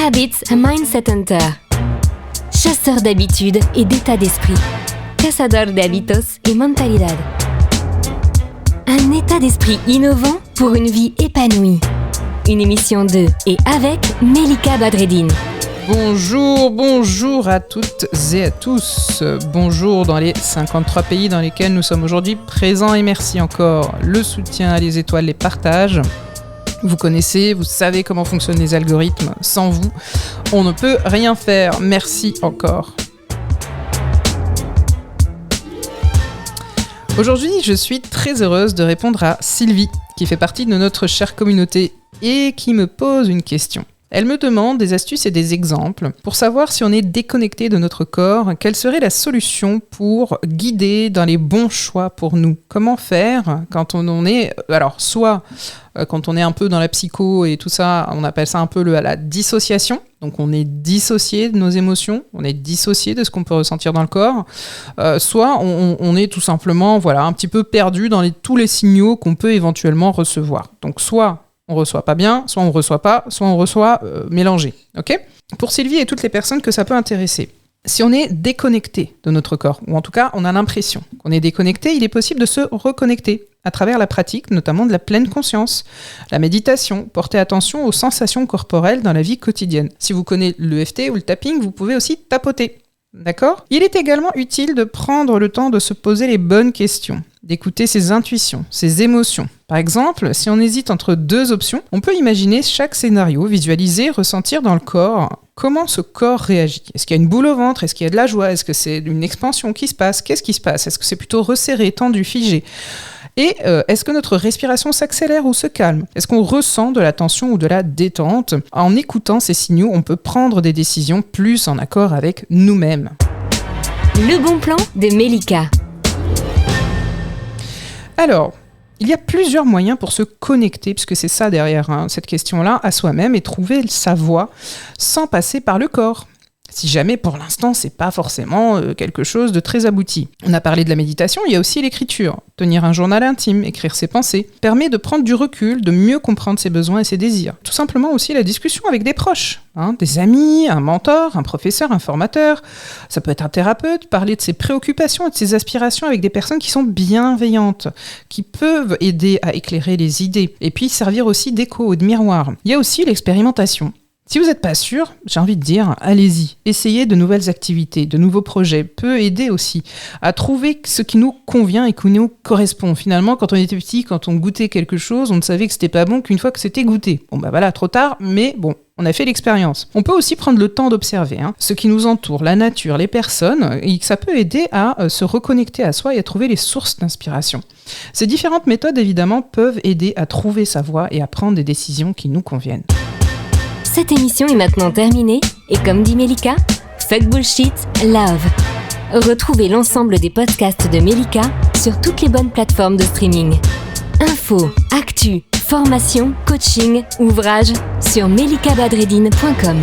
Habits a Mindset Hunter. Chasseur d'habitudes et d'état d'esprit. Cazador de hábitos y mentalidad. Un état d'esprit innovant pour une vie épanouie. Une émission de et avec Melika Badreddine. Bonjour à toutes et à tous. Bonjour dans les 53 pays dans lesquels nous sommes aujourd'hui présents et merci encore. Le soutien, les étoiles, les partages. Vous connaissez, vous savez comment fonctionnent les algorithmes. Sans vous, on ne peut rien faire. Merci encore. Aujourd'hui, je suis très heureuse de répondre à Sylvie, qui fait partie de notre chère communauté et qui me pose une question. Elle me demande des astuces et des exemples pour savoir si on est déconnecté de notre corps, quelle serait la solution pour guider dans les bons choix pour nous. Comment faire quand on est... Alors, soit quand on est un peu dans la psycho et tout ça, on appelle ça un peu la dissociation. Donc on est dissocié de nos émotions, on est dissocié de ce qu'on peut ressentir dans le corps. Soit on est tout simplement un petit peu perdu dans tous les signaux qu'on peut éventuellement recevoir. Donc soit on reçoit pas bien, soit on reçoit pas, soit on reçoit mélangé. Ok ? Pour Sylvie et toutes les personnes que ça peut intéresser, si on est déconnecté de notre corps, ou en tout cas on a l'impression qu'on est déconnecté, il est possible de se reconnecter à travers la pratique, notamment de la pleine conscience, la méditation, porter attention aux sensations corporelles dans la vie quotidienne. Si vous connaissez l'EFT ou le tapping, vous pouvez aussi tapoter. D'accord ? Il est également utile de prendre le temps de se poser les bonnes questions, d'écouter ses intuitions, ses émotions. Par exemple, si on hésite entre deux options, on peut imaginer chaque scénario, visualiser, ressentir dans le corps comment ce corps réagit. Est-ce qu'il y a une boule au ventre ? Est-ce qu'il y a de la joie ? Est-ce que c'est une expansion qui se passe ? Qu'est-ce qui se passe ? Est-ce que c'est plutôt resserré, tendu, figé ? Et est-ce que notre respiration s'accélère ou se calme ? Est-ce qu'on ressent de la tension ou de la détente ? En écoutant ces signaux, on peut prendre des décisions plus en accord avec nous-mêmes. Le bon plan de Melika. Alors, il y a plusieurs moyens pour se connecter, puisque c'est ça derrière cette question-là, à soi-même et trouver sa voie sans passer par le corps. Si jamais, pour l'instant, c'est pas forcément quelque chose de très abouti. On a parlé de la méditation, il y a aussi l'écriture. Tenir un journal intime, écrire ses pensées, permet de prendre du recul, de mieux comprendre ses besoins et ses désirs. Tout simplement aussi la discussion avec des proches, des amis, un mentor, un professeur, un formateur. Ça peut être un thérapeute, parler de ses préoccupations et de ses aspirations avec des personnes qui sont bienveillantes, qui peuvent aider à éclairer les idées, et puis servir aussi d'écho ou de miroir. Il y a aussi l'expérimentation. Si vous n'êtes pas sûr, j'ai envie de dire, allez-y. Essayez de nouvelles activités, de nouveaux projets. Peut aider aussi à trouver ce qui nous convient et qui nous correspond. Finalement, quand on était petit, quand on goûtait quelque chose, on ne savait que c'était pas bon qu'une fois que c'était goûté. Bon trop tard, mais bon, on a fait l'expérience. On peut aussi prendre le temps d'observer ce qui nous entoure, la nature, les personnes, et ça peut aider à se reconnecter à soi et à trouver les sources d'inspiration. Ces différentes méthodes, évidemment, peuvent aider à trouver sa voie et à prendre des décisions qui nous conviennent. Cette émission est maintenant terminée et comme dit Melika, fuck bullshit, love. Retrouvez l'ensemble des podcasts de Melika sur toutes les bonnes plateformes de streaming. Infos, actu, formation, coaching, ouvrages sur melikabadreddine.com.